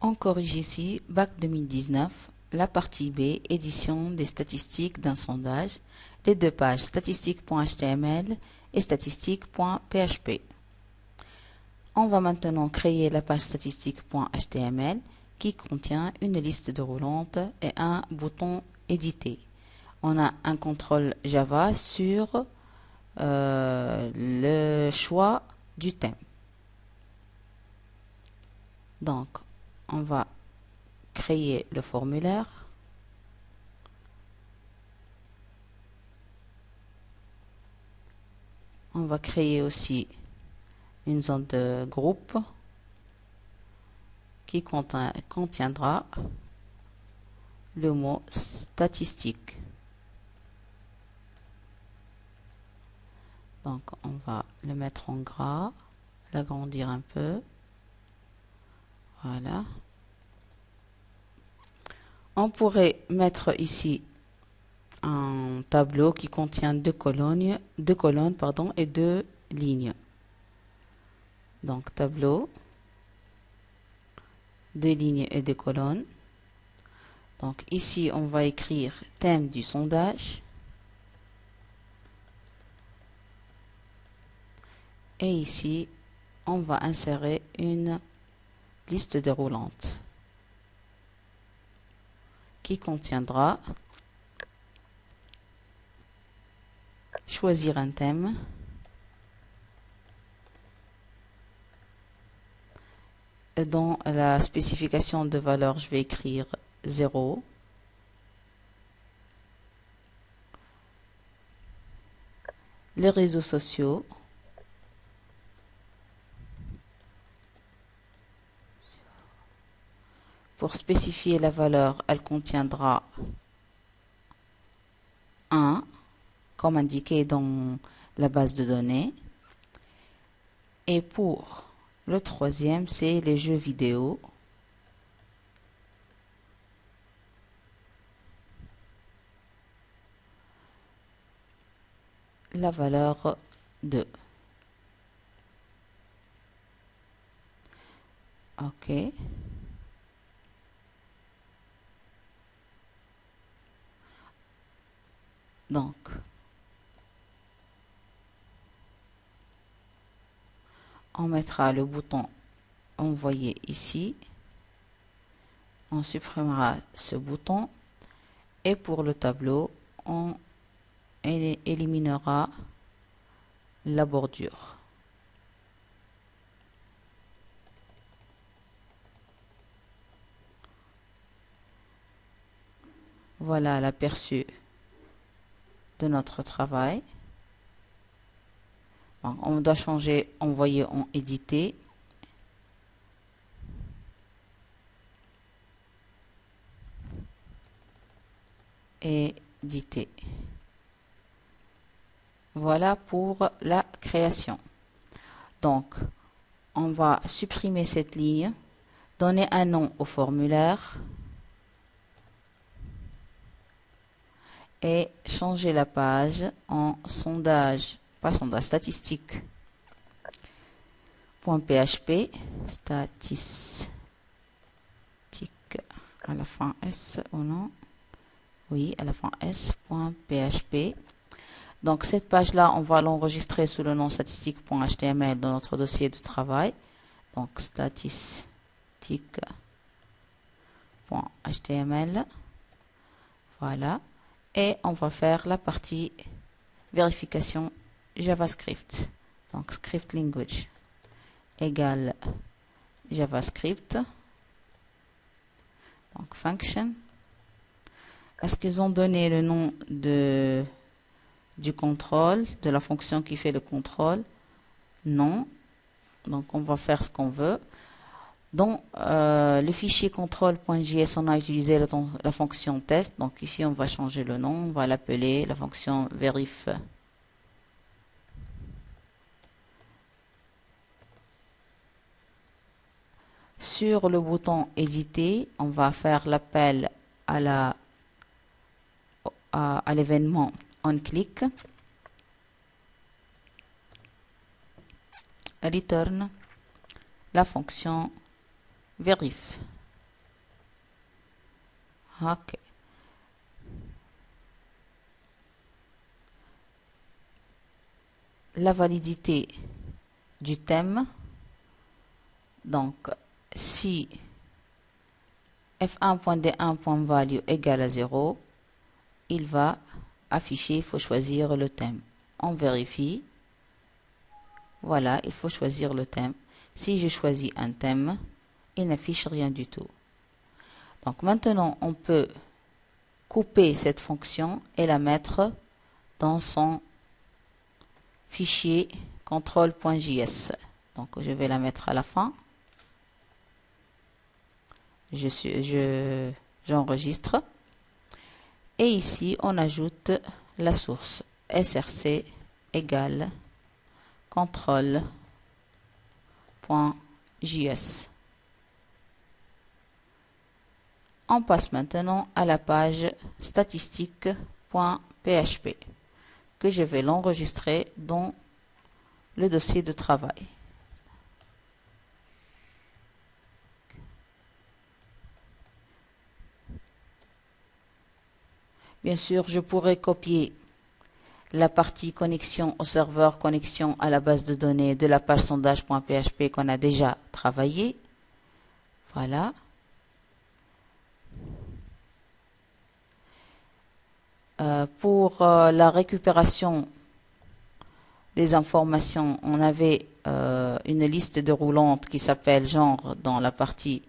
On corrige ici Bac 2019, la partie B, édition des statistiques d'un sondage, les deux pages statistiques.html et statistiques.php. On va maintenant créer la page statistique.html qui contient une liste déroulante et un bouton éditer. On a un contrôle Java sur le choix du thème. Donc, on va créer le formulaire. On va créer aussi une zone de groupe qui contiendra le mot statistique. Donc, on va le mettre en gras, l'agrandir un peu. Voilà. On pourrait mettre ici un tableau qui contient deux colonnes et deux lignes. Donc, tableau, deux lignes et deux colonnes. Donc, ici, on va écrire thème du sondage. Et ici, on va insérer une liste déroulante qui contiendra choisir un thème, dans la spécification de valeur, je vais écrire 0. Les réseaux sociaux. Pour spécifier la valeur, elle contiendra 1, comme indiqué dans la base de données. Et pour le troisième, c'est les jeux vidéo. La valeur 2. OK. Donc, on mettra le bouton envoyer ici. On supprimera ce bouton. Et pour le tableau, on éliminera la bordure. Voilà l'aperçu de notre travail. Donc, on doit changer envoyer en éditer. Éditer. Voilà pour la création. Donc, on va supprimer cette ligne, donner un nom au formulaire et changer la page en sondage, pas sondage, statistique.php, statistique à la fin S ou non? Oui, à la fin S.php. Donc, cette page-là, on va l'enregistrer sous le nom statistique.html dans notre dossier de travail. Donc, statistique.html. Voilà. Et on va faire la partie vérification JavaScript. Donc, script language égale JavaScript. Donc, function. Est-ce qu'ils ont donné le nom du contrôle, de la fonction qui fait le contrôle? Non. Donc, on va faire ce qu'on veut. Dans le fichier contrôle.js, on a utilisé la fonction test. Donc, ici, on va changer le nom. On va l'appeler la fonction verif. Sur le bouton éditer, on va faire l'appel à l'événement onClick. Return la fonction verif. Ok. La validité du thème. Donc, si f1.d1.value égale à 0, il va afficher, il faut choisir le thème. On vérifie. Voilà, il faut choisir le thème. Si je choisis un thème, il n'affiche rien du tout. Donc maintenant, on peut couper cette fonction et la mettre dans son fichier control.js. Donc je vais la mettre à la fin. J'enregistre. Et ici, on ajoute la source src égale control.js. On passe maintenant à la page statistique.php que je vais l'enregistrer dans le dossier de travail. Bien sûr, je pourrais copier la partie connexion au serveur, connexion à la base de données de la page sondage.php qu'on a déjà travaillé. Voilà. Pour la récupération des informations, on avait une liste déroulante qui s'appelle genre dans la partie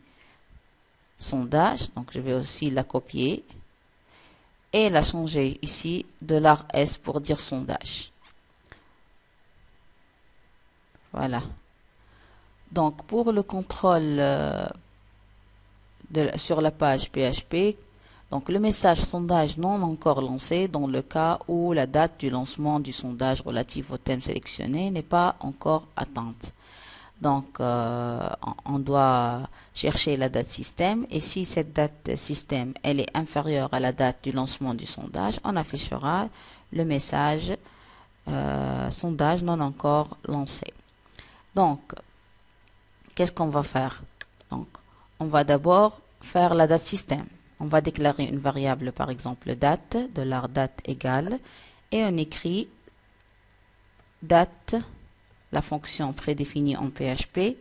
sondage. Donc je vais aussi la copier et la changer ici de $S pour dire sondage. Voilà. Donc pour le contrôle sur la page PHP, donc le message sondage non encore lancé dans le cas où la date du lancement du sondage relatif au thème sélectionné n'est pas encore atteinte. Donc on doit chercher la date système et si cette date système elle est inférieure à la date du lancement du sondage, on affichera le message sondage non encore lancé. Donc qu'est-ce qu'on va faire? Donc on va d'abord faire la date système. On va déclarer une variable, par exemple date, $date égale, et on écrit date, la fonction prédéfinie en PHP,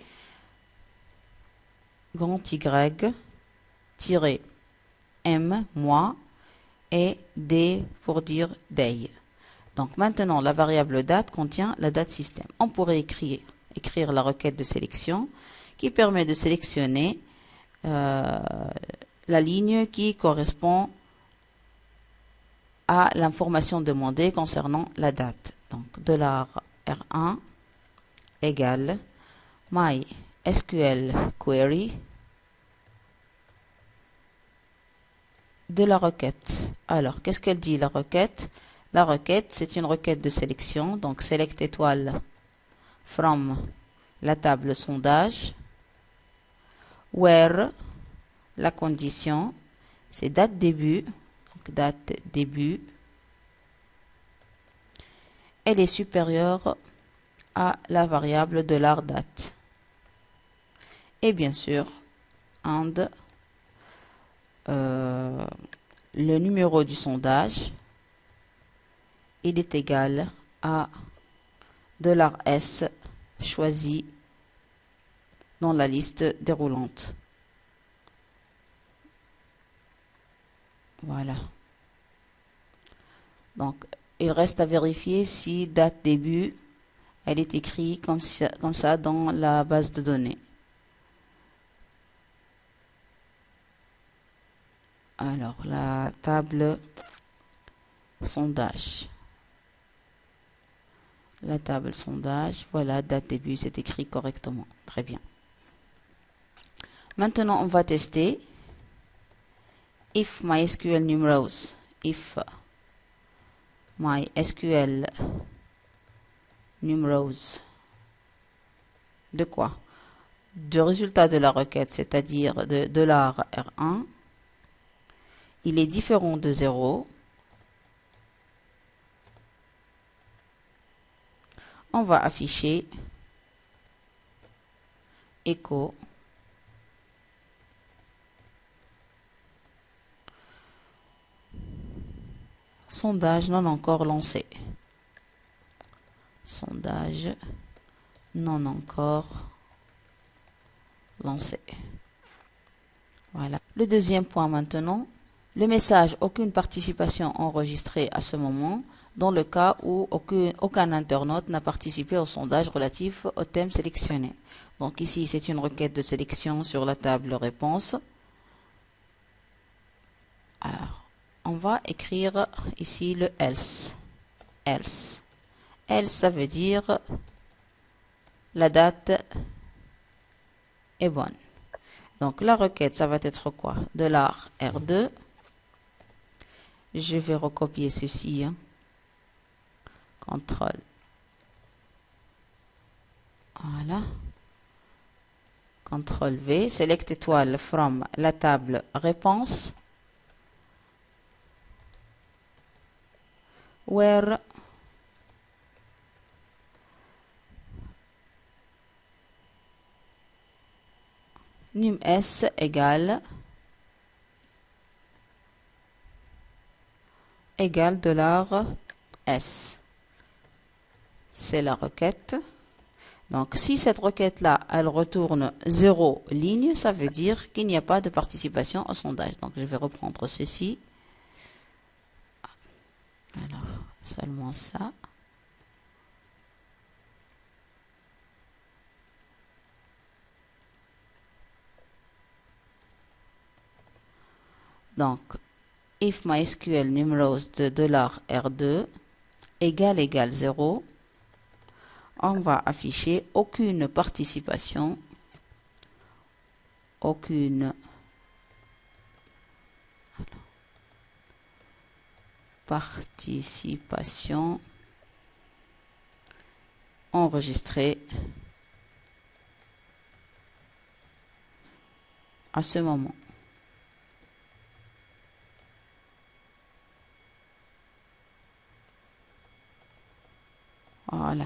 grand Y, tiré M, mois, et D pour dire day. Donc maintenant, la variable date contient la date système. On pourrait écrire la requête de sélection qui permet de sélectionner la ligne qui correspond à l'information demandée concernant la date. Donc, $R1 égale MySQL query de la requête. Alors, qu'est-ce qu'elle dit la requête? La requête, c'est une requête de sélection. Donc, select étoile from la table sondage, where la condition, c'est date début, donc date début, elle est supérieure à la variable $date. Et bien sûr, and le numéro du sondage, il est égal à $S choisi dans la liste déroulante. Voilà. Donc, il reste à vérifier si date début, elle est écrite comme ça dans la base de données. Alors, la table sondage. La table sondage, voilà, date début, c'est écrit correctement. Très bien. Maintenant, on va tester. If MySQL numerals, if MySQL numerals, de quoi? Du résultat de la requête, c'est-à-dire de $R1, il est différent de 0. On va afficher echo sondage non encore lancé. Sondage non encore lancé. Voilà. Le deuxième point maintenant, le message aucune participation enregistrée à ce moment dans le cas où aucun internaute n'a participé au sondage relatif au thème sélectionné. Donc ici, c'est une requête de sélection sur la table réponse. Alors, on va écrire ici le else. Else. Else, ça veut dire la date est bonne. Donc la requête, ça va être quoi? $R2. Je vais recopier ceci. CTRL. Voilà. CTRL V. Select étoile from la table réponse. Where num s égale $S. C'est la requête. Donc, si cette requête-là, elle retourne 0 ligne, ça veut dire qu'il n'y a pas de participation au sondage. Donc, je vais reprendre ceci. Alors, seulement ça. Donc, if MySQL numerals de $R2 égale 0, on va afficher aucune participation, enregistrée à ce moment. Voilà.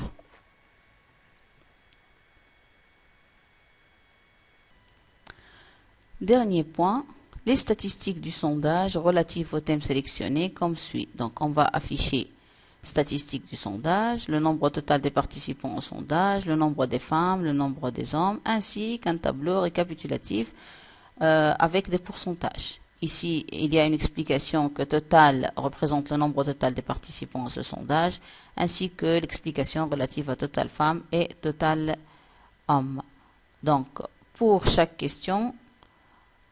Dernier point, les statistiques du sondage relatives au thème sélectionné comme suit. Donc, on va afficher statistiques du sondage, le nombre total des participants au sondage, le nombre des femmes, le nombre des hommes, ainsi qu'un tableau récapitulatif avec des pourcentages. Ici, il y a une explication que total représente le nombre total des participants à ce sondage, ainsi que l'explication relative à total femmes et total hommes. Donc, pour chaque question,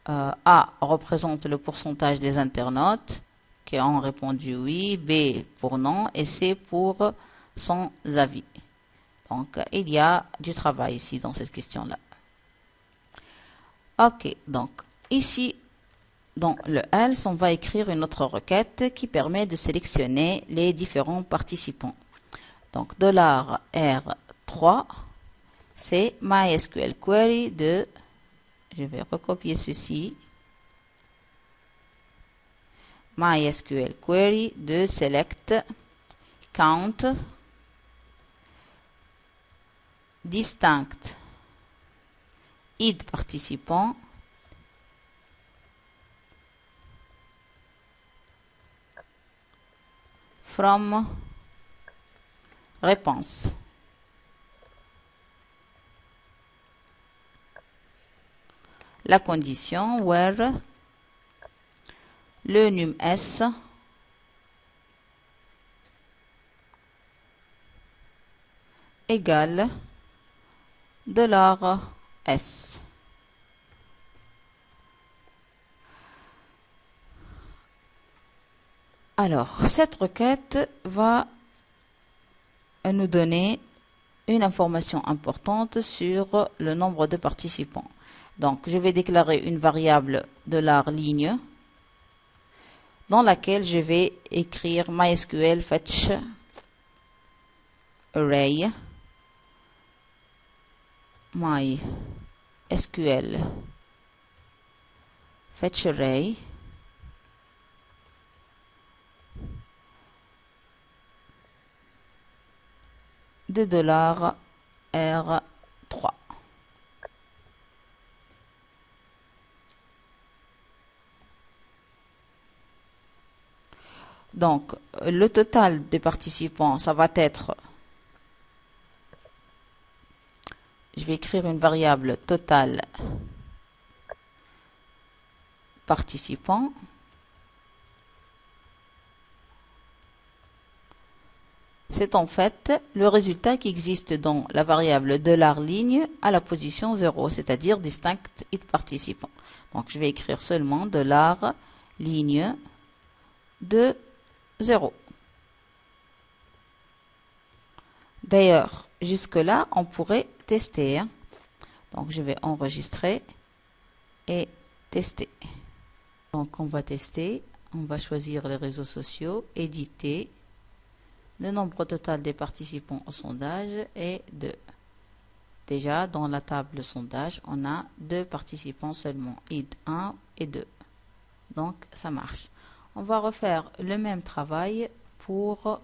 A représente le pourcentage des internautes qui ont répondu oui, B pour non et C pour sans avis. Donc, il y a du travail ici dans cette question-là. Ok, donc ici, dans le else, on va écrire une autre requête qui permet de sélectionner les différents participants. Donc, $R3, c'est MySQL query de, je vais recopier ceci, MySQL query de select count distinct id participant from réponse. La condition where le num s égale $S. Alors, cette requête va nous donner une information importante sur le nombre de participants. Donc, je vais déclarer une variable $ligne dans laquelle je vais écrire MySQL fetch array MySQL fetch array de $R3. Donc, le total des participants, ça va être, je vais écrire une variable total participants. C'est en fait le résultat qui existe dans la variable $ligne à la position 0, c'est-à-dire distinct id participant. Donc, je vais écrire seulement $ligne de 0. D'ailleurs, jusque-là, on pourrait tester. Donc, je vais enregistrer et tester. Donc, on va tester. On va choisir les réseaux sociaux, éditer. Le nombre total des participants au sondage est 2. Déjà, dans la table sondage, on a 2 participants seulement, id 1 et 2. Donc, ça marche. On va refaire le même travail pour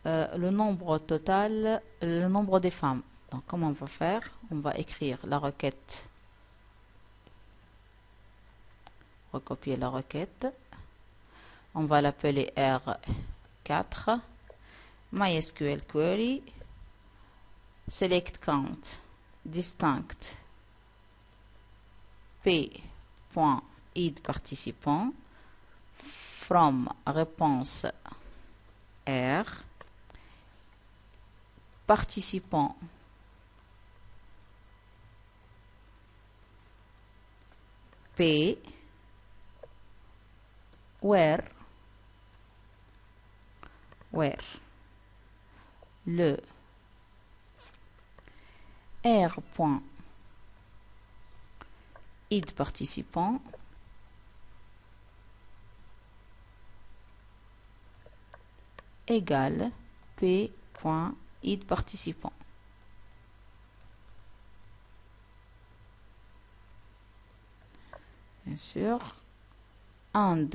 le nombre total, le nombre des femmes. Donc, comment on va faire? On va écrire la requête, recopier la requête. On va l'appeler R4, MySQL query, select count, distinct, p.id participant, from réponse R, participant P, where le R.id participant égale P.id participant. Bien sûr, and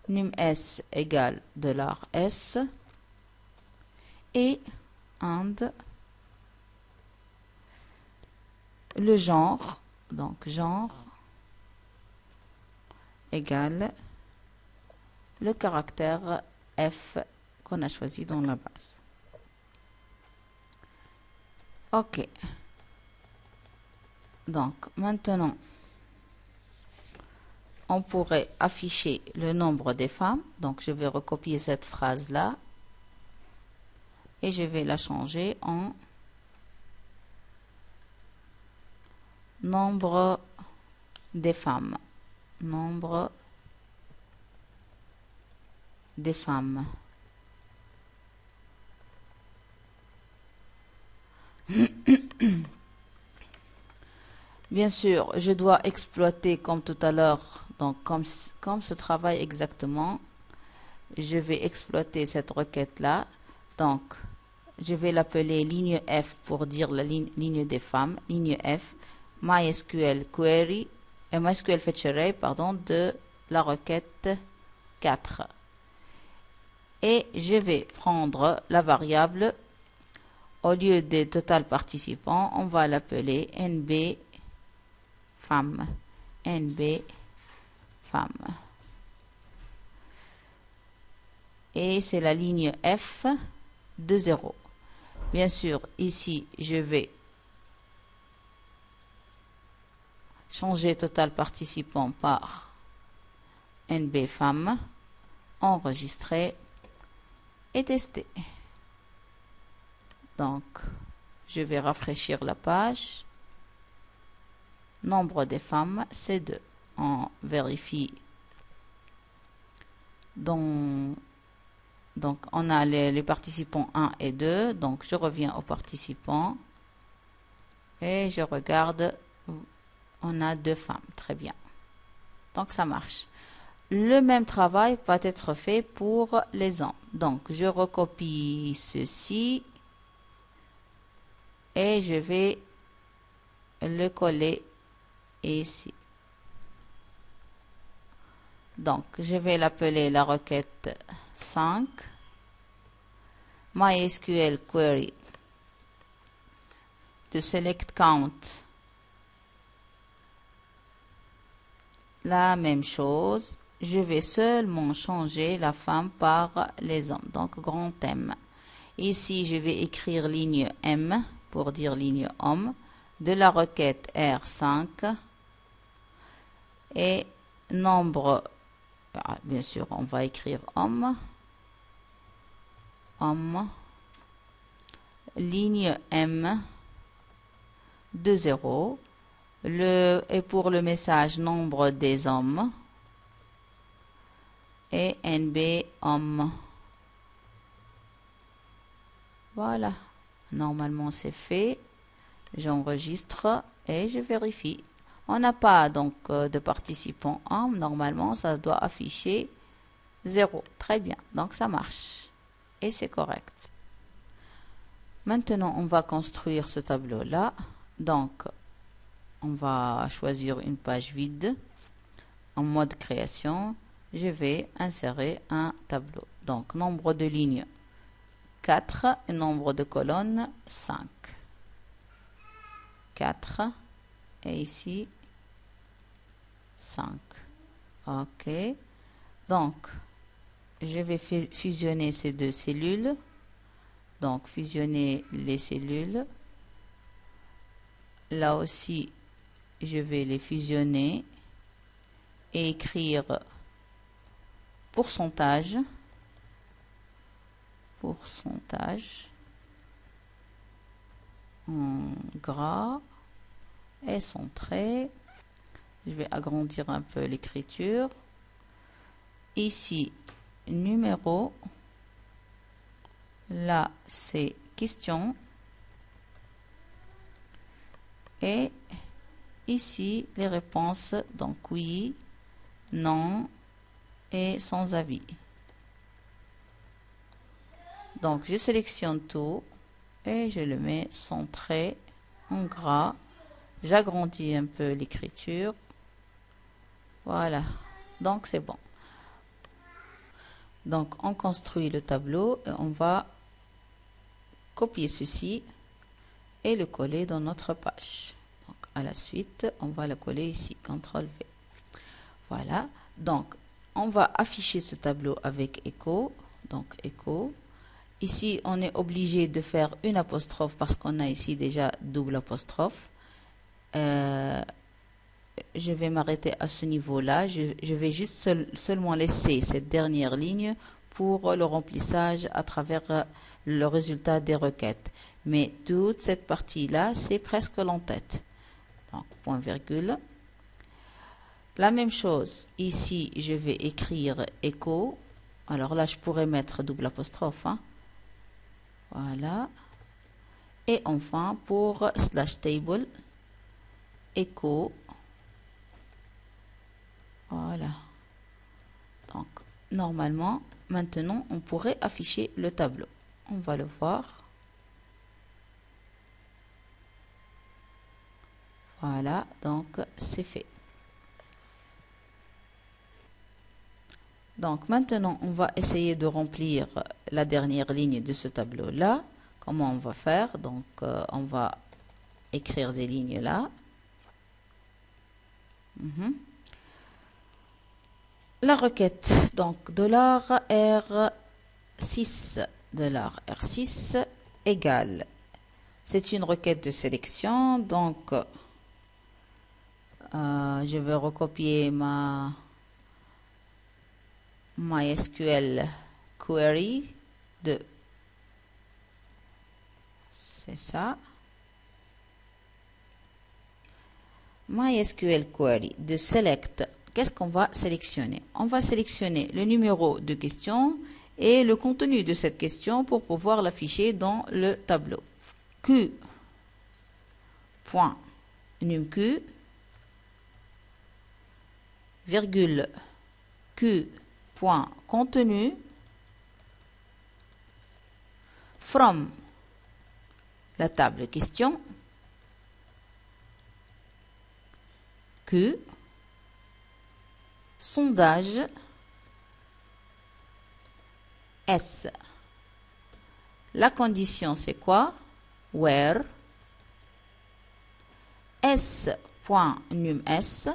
num_s égale $s et and le genre, donc genre égale le caractère F qu'on a choisi dans la base. OK. Donc, maintenant, on pourrait afficher le nombre des femmes. Donc, je vais recopier cette phrase-là et je vais la changer en nombre des femmes. Nombre des femmes. Bien sûr, je dois exploiter comme tout à l'heure, donc comme ce travail exactement, je vais exploiter cette requête-là. Donc, je vais l'appeler ligne F pour dire la ligne des femmes, ligne F, MySQL query, MySQL fetch array, pardon, de la requête 4. Et je vais prendre la variable, au lieu des total participants, on va l'appeler NB femme. NB femme. Et c'est la ligne F de 0. Bien sûr, ici, je vais changer total participant par NB femme, enregistrer et tester. Donc, je vais rafraîchir la page. Nombre des femmes, c'est 2. On vérifie. Donc, on a les participants 1 et 2. Donc, je reviens aux participants. Et je regarde. On a 2 femmes. Très bien. Donc, ça marche. Le même travail va être fait pour les hommes. Donc, je recopie ceci. Et je vais le coller ici. Donc, je vais l'appeler la requête 5. MySQL query de select count. La même chose, je vais seulement changer la femme par les hommes, donc grand M. Ici, je vais écrire ligne M pour dire ligne homme, de la requête R5 et nombre, bien sûr, on va écrire homme, ligne M de 0. Et pour le message nombre des hommes et NB homme. Voilà, normalement c'est fait. J'enregistre et je vérifie. On n'a pas donc de participants hommes. Normalement ça doit afficher 0. Très bien, donc ça marche et c'est correct. Maintenant on va construire ce tableau là. Donc on va choisir une page vide. En mode création, je vais insérer un tableau. Donc, nombre de lignes 4 et nombre de colonnes 5. 4 et ici 5. OK. Donc, je vais fusionner ces deux cellules. Donc, fusionner les cellules. Là aussi, je vais les fusionner et écrire pourcentage en gras et centré. Je vais agrandir un peu l'écriture. Ici, numéro. Là, c'est question. Et ici, les réponses, donc oui, non et sans avis. Donc, je sélectionne tout et je le mets centré en gras. J'agrandis un peu l'écriture. Voilà, donc c'est bon. Donc, on construit le tableau et on va copier ceci et le coller dans notre page. Donc, à la suite, on va le coller ici, CTRL V. Voilà, donc on va afficher ce tableau avec écho. Donc, écho. Ici, on est obligé de faire une apostrophe parce qu'on a ici déjà double apostrophe. Je vais m'arrêter à ce niveau-là. Je vais juste seulement laisser cette dernière ligne pour le remplissage à travers le résultat des requêtes. Mais toute cette partie-là, c'est presque l'entête. Donc, point virgule. La même chose, ici, je vais écrire écho. Alors là, je pourrais mettre double apostrophe. Hein. Voilà. Et enfin, pour slash table, écho. Voilà. Donc, normalement, maintenant, on pourrait afficher le tableau. On va le voir. Voilà, donc c'est fait. Donc, maintenant, on va essayer de remplir la dernière ligne de ce tableau-là. Comment on va faire? Donc, on va écrire des lignes là. La requête, donc $R6, $R6 égale. C'est une requête de sélection, donc je vais recopier ma MySQL query de, c'est ça, MySQL query de select. Qu'est-ce qu'on va sélectionner? On va sélectionner le numéro de question et le contenu de cette question pour pouvoir l'afficher dans le tableau. Q.numQ, virgule Q.contenu, from la table question, Q, sondage, S. La condition, c'est quoi? Where s.nums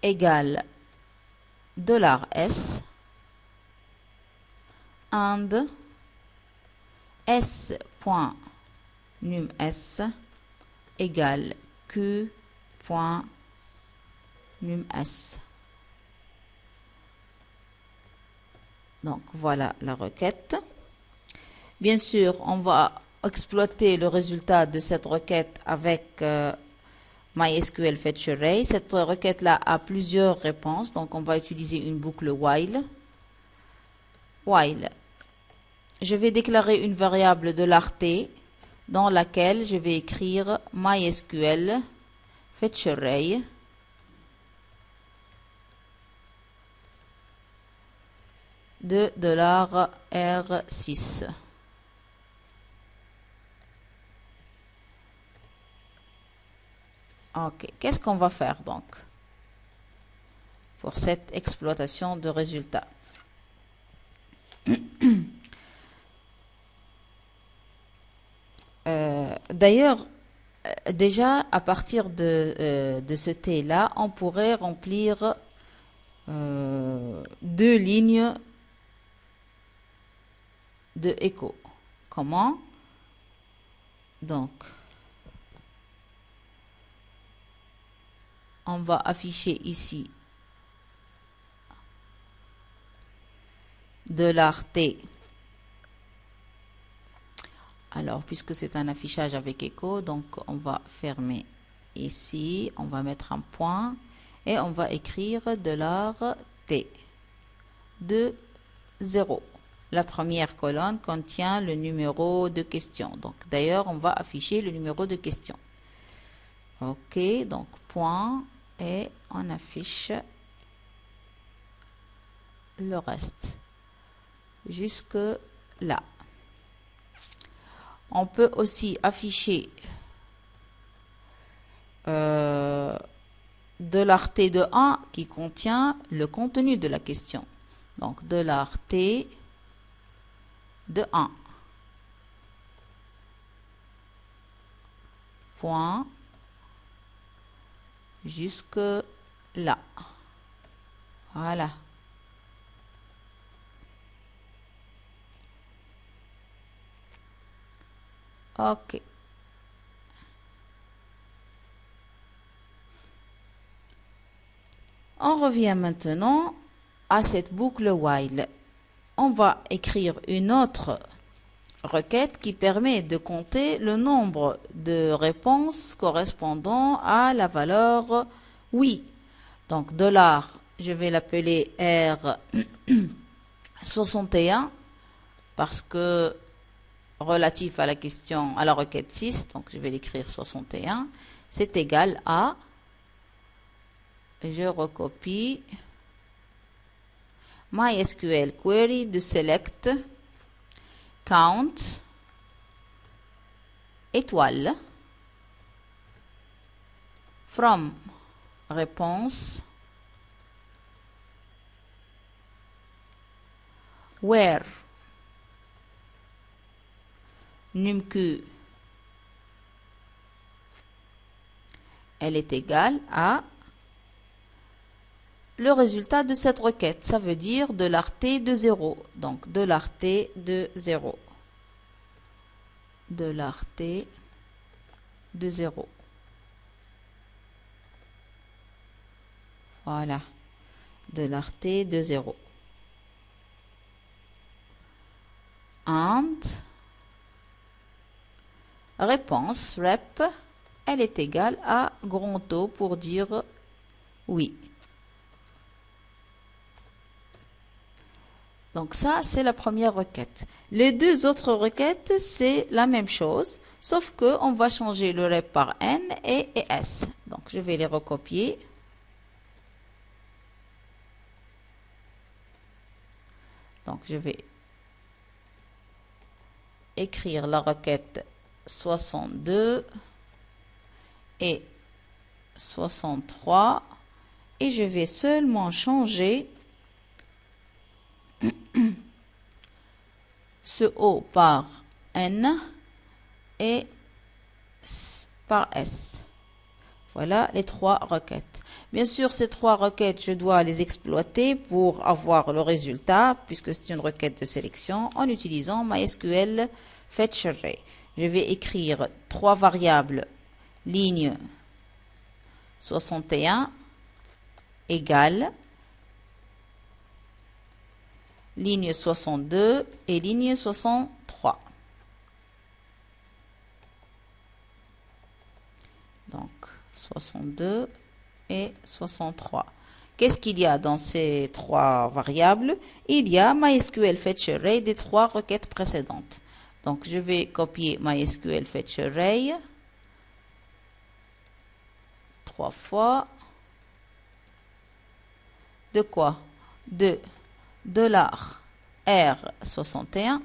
égale $s and s.nums égale q.nums. Donc voilà la requête. Bien sûr, on va exploiter le résultat de cette requête avec MySQL Fetch Array. Cette requête-là a plusieurs réponses, donc on va utiliser une boucle while. While. Je vais déclarer une variable $t dans laquelle je vais écrire MySQL Fetch Array de $R6. Ok, qu'est-ce qu'on va faire donc pour cette exploitation de résultats? D'ailleurs, déjà à partir de ce T-là, on pourrait remplir deux lignes de écho. Comment? Donc, on va afficher ici $t. Alors, puisque c'est un affichage avec écho, donc on va fermer ici, on va mettre un point et on va écrire $t de 0. La première colonne contient le numéro de question. Donc, d'ailleurs, on va afficher le numéro de question. Ok, donc point et on affiche le reste jusque là. On peut aussi afficher $t de 1 qui contient le contenu de la question. Donc $t de 1. Point jusque là. Voilà. Ok. On revient maintenant à cette boucle while. On va écrire une autre requête qui permet de compter le nombre de réponses correspondant à la valeur oui. Donc je vais l'appeler R61 parce que relatif à la question, à la requête 6, donc je vais l'écrire 61, c'est égal à, je recopie, MySQL query de select count étoile from réponse where numq elle est égale à le résultat de cette requête. Ça veut dire $t de 0. Donc $t de 0. $t de 0. Voilà. $t de 0. And réponse rep, elle est égale à grand O pour dire oui. Donc ça, c'est la première requête. Les deux autres requêtes, c'est la même chose, sauf que on va changer le rep par n et s. Donc je vais les recopier. Donc je vais écrire la requête 62 et 63 et je vais seulement changer ce O par N et par S. Voilà les trois requêtes. Bien sûr, ces trois requêtes, je dois les exploiter pour avoir le résultat, puisque c'est une requête de sélection, en utilisant MySQL Fetch Array. Je vais écrire trois variables, ligne 61 égale ligne 62 et ligne 63. Donc, 62 et 63. Qu'est-ce qu'il y a dans ces trois variables? Il y a MySQL Fetch Array des trois requêtes précédentes. Donc, je vais copier MySQL Fetch Array 3 fois. De quoi? De $R61,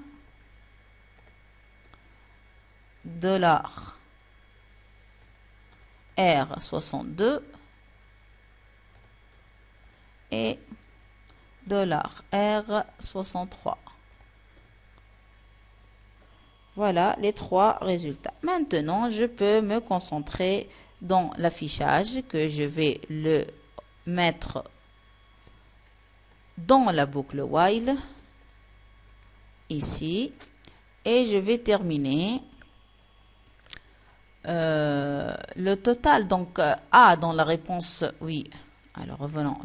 $R62 et $R63. Voilà les trois résultats. Maintenant, je peux me concentrer dans l'affichage que je vais le mettre dans la boucle while ici et je vais terminer le total. Donc A dans la réponse oui. Alors revenons.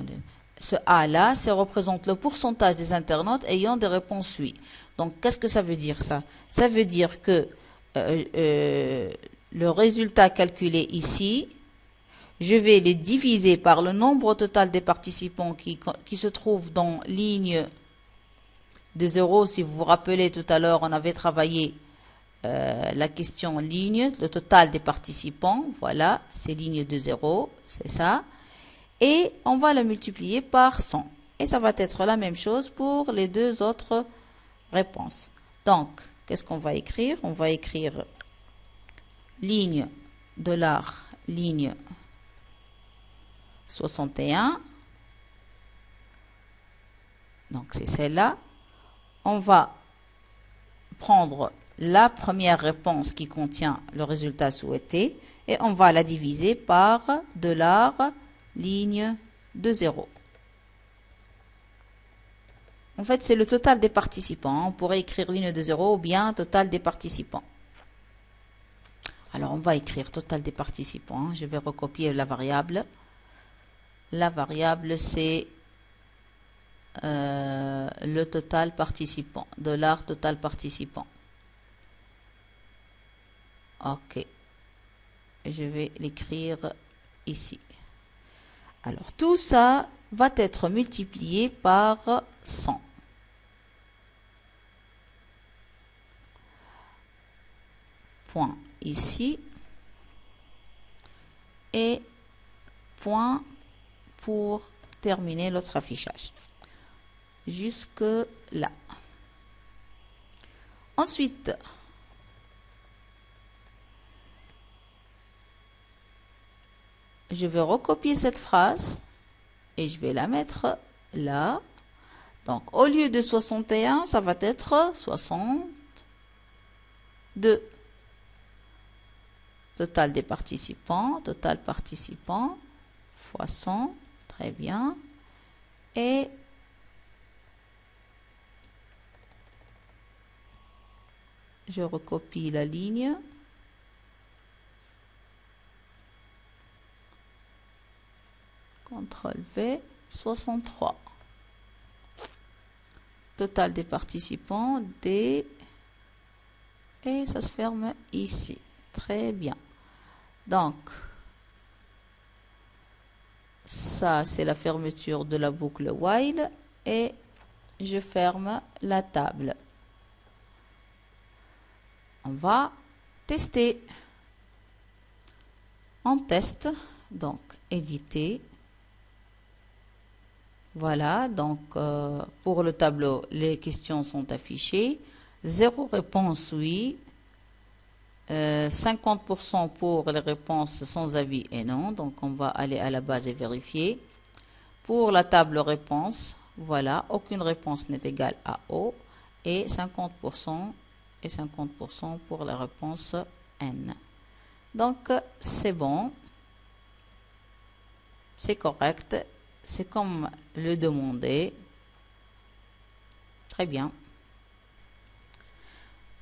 Ce A là, ça représente le pourcentage des internautes ayant des réponses oui. Donc qu'est-ce que ça veut dire ça? Ça veut dire que le résultat calculé ici, je vais les diviser par le nombre total des participants qui se trouve dans ligne de 0. Si vous vous rappelez, tout à l'heure, on avait travaillé la question ligne, le total des participants. Voilà, c'est ligne de 0, c'est ça. Et on va le multiplier par 100. Et ça va être la même chose pour les deux autres réponses. Donc, qu'est-ce qu'on va écrire? On va écrire ligne ligne 61. Donc, c'est celle-là. On va prendre la première réponse qui contient le résultat souhaité et on va la diviser par ligne de 0. En fait, c'est le total des participants. On pourrait écrire ligne de 0 ou bien total des participants. Alors, on va écrire total des participants. Je vais recopier la variable. La variable, c'est le total participant. Total participant. OK. Je vais l'écrire ici. Alors, tout ça va être multiplié par 100. Point ici. Et point pour terminer notre affichage. Jusque là. Ensuite, je vais recopier cette phrase et je vais la mettre là. Donc, au lieu de 61, ça va être 62. Total des participants, total participants, fois 100, très bien. Et je recopie la ligne. CTRL V, 63. Total des participants, D. Et ça se ferme ici. Très bien. Donc, ça, c'est la fermeture de la boucle while. Et je ferme la table. On va tester. On teste. Donc, éditer. Voilà, donc pour le tableau, les questions sont affichées. 0 réponse oui. 50% pour les réponses sans avis et non. Donc, on va aller à la base et vérifier. Pour la table réponse, voilà, aucune réponse n'est égale à O. Et 50% pour la réponse N. Donc, c'est bon. C'est correct. C'est comme le demander. Très bien.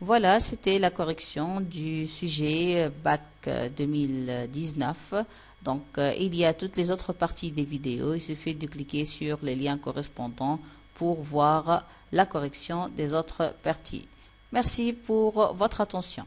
Voilà, c'était la correction du sujet bac 2019. Donc, il y a toutes les autres parties des vidéos. Il suffit de cliquer sur les liens correspondants pour voir la correction des autres parties. Merci pour votre attention.